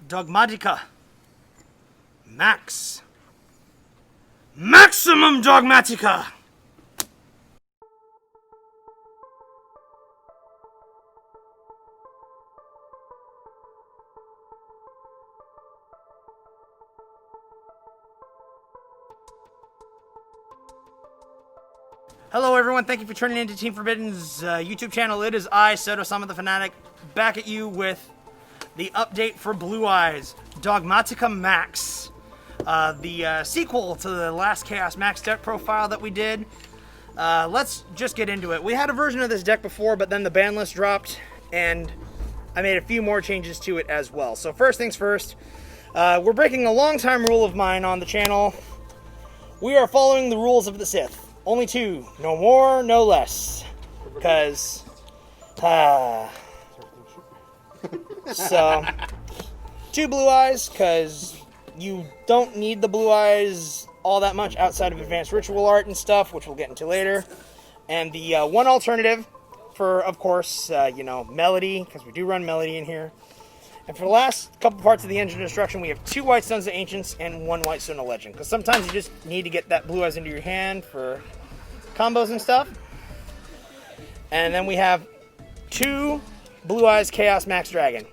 Dogmatika. Max. Maximum Dogmatika! Hello everyone, thank you for tuning into Team Forbidden's YouTube channel. It is I, Soto-sama the Fanatic, back at you with the update for Blue Eyes, Dogmatika Max. The sequel to the last Chaos Max deck profile that we did. Let's just get into it. We had a version of this deck before, but then the ban list dropped, and I made a few more changes to it as well. So first things first, we're breaking a long-time rule of mine on the channel. We are following the rules of the Sith. Only two. No more, no less. Because, so, 2 Blue Eyes, because you don't need the Blue Eyes all that much outside of advanced ritual art and stuff, which we'll get into later. And the one alternative for, of course, Melody, because we do run Melody in here. And for the last couple parts of the Engine Destruction, we have 2 White Stones of Ancients and 1 White Stone of Legend. Because sometimes you just need to get that Blue Eyes into your hand for combos and stuff. And then we have 2 Blue Eyes Chaos Max Dragon.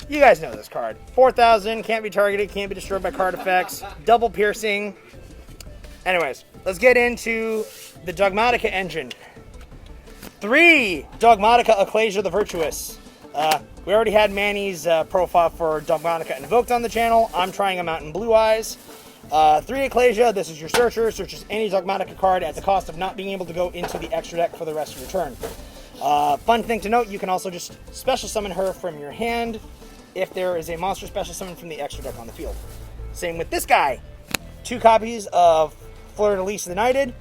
You guys know this card. 4,000, can't be targeted, can't be destroyed by card effects, double piercing. Anyways, let's get into the Dogmatika engine. 3 Dogmatika Ecclesia the Virtuous. We already had Manny's profile for Dogmatika Invoked on the channel. I'm trying them out in Blue Eyes. 3 Ecclesia, this is your searcher. Searches any Dogmatika card at the cost of not being able to go into the extra deck for the rest of your turn. Fun thing to note, you can also just special summon her from your hand if there is a monster special summon from the extra deck on the field. Same with this guy. 2 copies of Fleur-de-Lis the Knighted.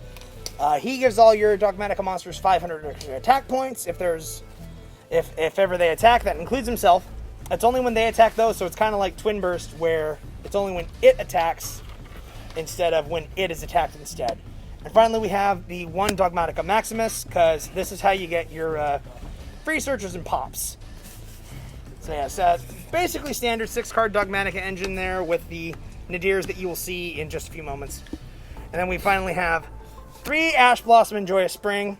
He gives all your Dogmatika monsters 500 extra attack points. If ever they attack, that includes himself. It's only when they attack though, so it's kind of like Twin Burst, where it's only when it attacks instead of when it is attacked instead. And finally, we have the 1 Dogmatika Maximus, because this is how you get your free searchers and pops. So yeah, so basically standard 6-card Dogmatika engine there with the Nadirs that you will see in just a few moments. And then we finally have 3 Ash Blossom and Joyous Spring,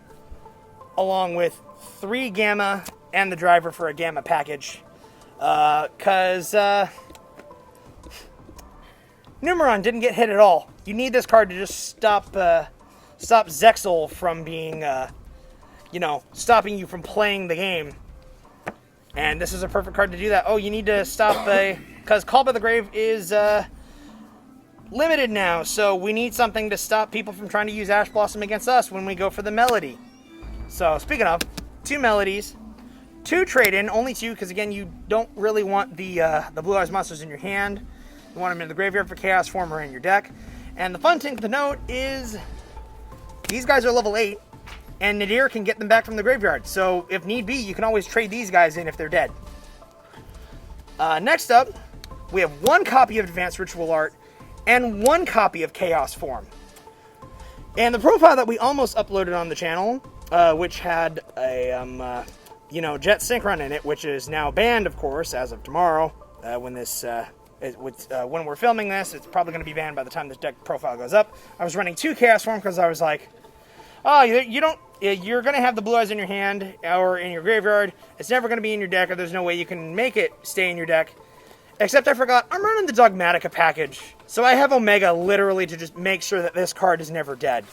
along with 3 Gamma and the driver for a Gamma package. Because Numeron didn't get hit at all. You need this card to just stop Zexal from being, stopping you from playing the game. And this is a perfect card to do that. Oh, you need to stop because Call by the Grave is limited now, so we need something to stop people from trying to use Ash Blossom against us when we go for the Melody. So, speaking of, 2 Melodies, 2 trade-in, only 2, because again, you don't really want the Blue Eyes monsters in your hand. You want them in the graveyard for Chaos form or in your deck. And the fun thing to note is these guys are level 8, and Nadir can get them back from the graveyard. So if need be, you can always trade these guys in if they're dead. Next up, we have 1 copy of Advanced Ritual Art and 1 copy of Chaos form. And the profile that we almost uploaded on the channel, which had a Jet Synchron in it, which is now banned, of course, as of tomorrow. When we're filming this, it's probably going to be banned by the time this deck profile goes up. I was running 2 Chaos form because I was like, oh, you're going to have the Blue Eyes in your hand or in your graveyard. It's never going to be in your deck, or there's no way you can make it stay in your deck. Except I forgot, I'm running the Dogmatika package. So I have Omega literally to just make sure that this card is never dead.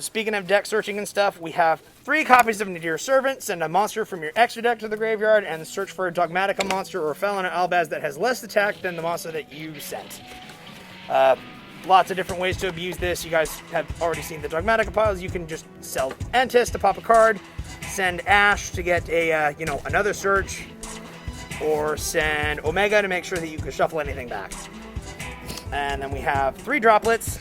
Speaking of deck searching and stuff, we have 3 copies of Nadir Servant. Send a monster from your extra deck to the graveyard and search for a Dogmatika monster or a Felon or Albaz that has less attack than the monster that you sent. Lots of different ways to abuse this. You guys have already seen the Dogmatika piles. You can just sell Entis to pop a card, send Ash to get a another search, or send Omega to make sure that you can shuffle anything back. And then we have 3 droplets.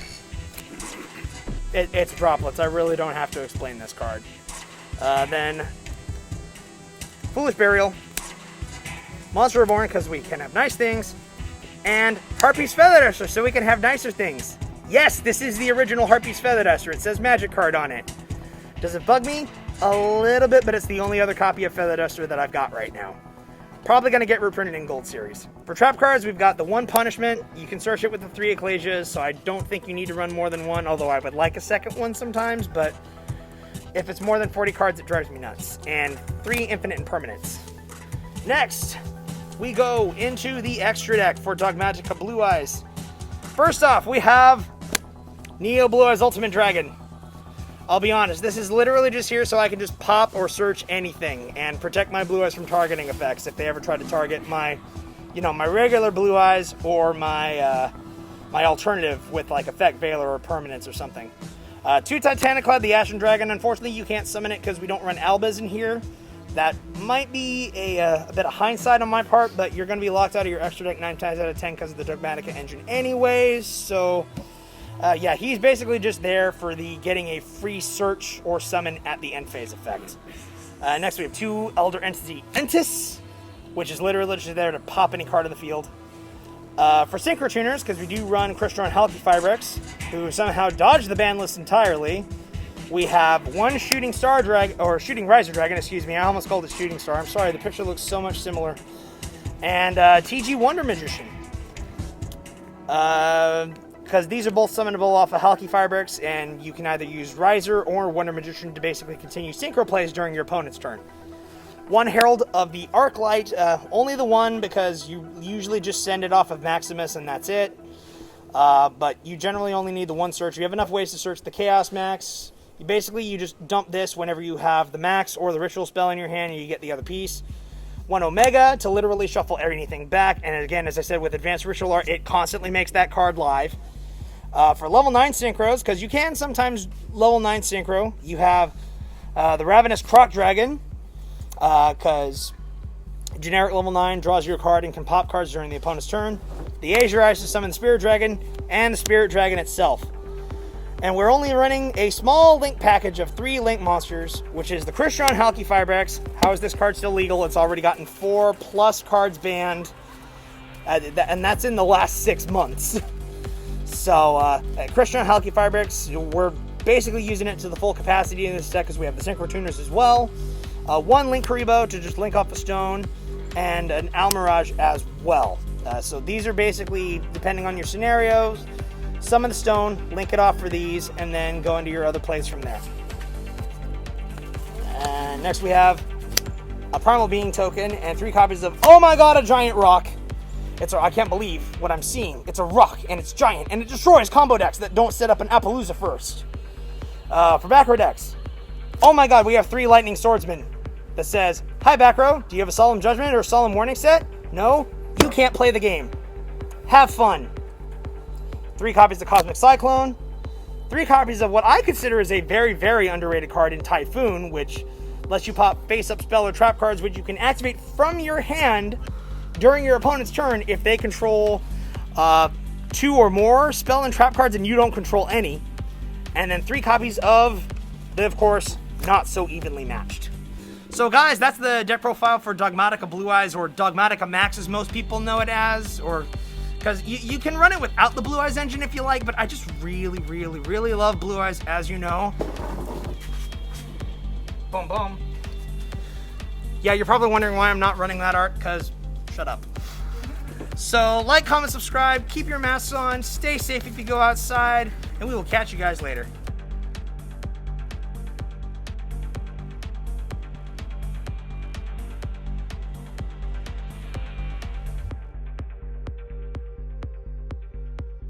It's droplets. I really don't have to explain this card. Then Foolish Burial, Monster Reborn, because we can have nice things, and Harpy's Feather Duster, so we can have nicer things. Yes, this is the original Harpy's Feather Duster. It says Magic card on it. Does it bug me? A little bit, but it's the only other copy of Feather Duster that I've got right now. Probably going to get reprinted in Gold Series. For trap cards, we've got the one Punishment. You can search it with the 3 Ecclesias, so I don't think you need to run more than one, although I would like a second one sometimes, but if it's more than 40 cards, it drives me nuts. And 3 Infinite Impermanents. Next, we go into the extra deck for Dogmatika Blue Eyes. First off, we have Neo Blue Eyes Ultimate Dragon. I'll be honest, this is literally just here so I can just pop or search anything and protect my Blue Eyes from targeting effects if they ever try to target my, my regular Blue Eyes or my my alternative with like Effect Veiler or Permanence or something. 2 Titaniclad, the Ashen Dragon. Unfortunately, you can't summon it because we don't run Albas in here. That might be a bit of hindsight on my part, but you're going to be locked out of your extra deck 9 times out of 10 because of the Dogmatika engine anyways, so... yeah, he's basically just there for the getting a free search or summon at the end phase effect. Next we have 2 Elder Entity Entis, which is literally just there to pop any card in the field. For Synchro Tuners, because we do run Crystron Halki Fibrex, who somehow dodged the ban list entirely, we have 1 Shooting Star Dragon, or Shooting Riser Dragon, excuse me, I almost called it Shooting Star, I'm sorry, the picture looks so much similar. And TG Wonder Magician. Because these are both summonable off of Halki Fibrex, and you can either use Riser or Wonder Magician to basically continue synchro plays during your opponent's turn. 1 Herald of the Arclight, only the one because you usually just send it off of Maximus and that's it. But you generally only need the 1 search. You have enough ways to search the Chaos Max. You just dump this whenever you have the Max or the Ritual spell in your hand and you get the other piece. 1 Omega to literally shuffle anything back, and again, as I said, with Advanced Ritual Art, it constantly makes that card live. For level 9 synchros, because you can sometimes level 9 synchro, you have the Ravenous Croc Dragon, because generic level 9 draws your card and can pop cards during the opponent's turn. The Azure Eyes to summon the Spirit Dragon, and the Spirit Dragon itself. And we're only running a small link package of 3 link monsters, which is the Crystron Halki Fibrex. How is this card still legal? It's already gotten 4+ cards banned, and that's in the last 6 months. So, Crystron Halki Fibrex, we're basically using it to the full capacity in this deck because we have the Synchro Tuners as well. 1 Link Karibo to just link off a stone, and an Almirage as well. So these are basically, depending on your scenarios, summon the stone, link it off for these, and then go into your other plays from there. And next we have a Primal Being token and 3 copies of, oh my god, a Giant Rock! I can't believe what I'm seeing. It's a rock, and it's giant, and it destroys combo decks that don't set up an Appaloosa first. For back row decks, oh my god, we have 3 Lightning Swordsmen that says, hi back row, do you have a Solemn Judgment or a Solemn Warning set? No? You can't play the game. Have fun. 3 copies of Cosmic Cyclone. 3 copies of what I consider is a very, very underrated card in Typhoon, which lets you pop face-up spell or trap cards, which you can activate from your hand during your opponent's turn if they control 2 or more spell and trap cards and you don't control any. And then 3 copies of the, of course, not so evenly matched. So guys, that's the deck profile for Dogmatika Blue Eyes, or Dogmatika Max as most people know it as, or because you can run it without the Blue Eyes engine if you like, but I just really, really, really love Blue Eyes, as you know. Boom, boom. Yeah, you're probably wondering why I'm not running that art, because shut up. So, like, comment, subscribe, keep your masks on, stay safe if you go outside, and we will catch you guys later.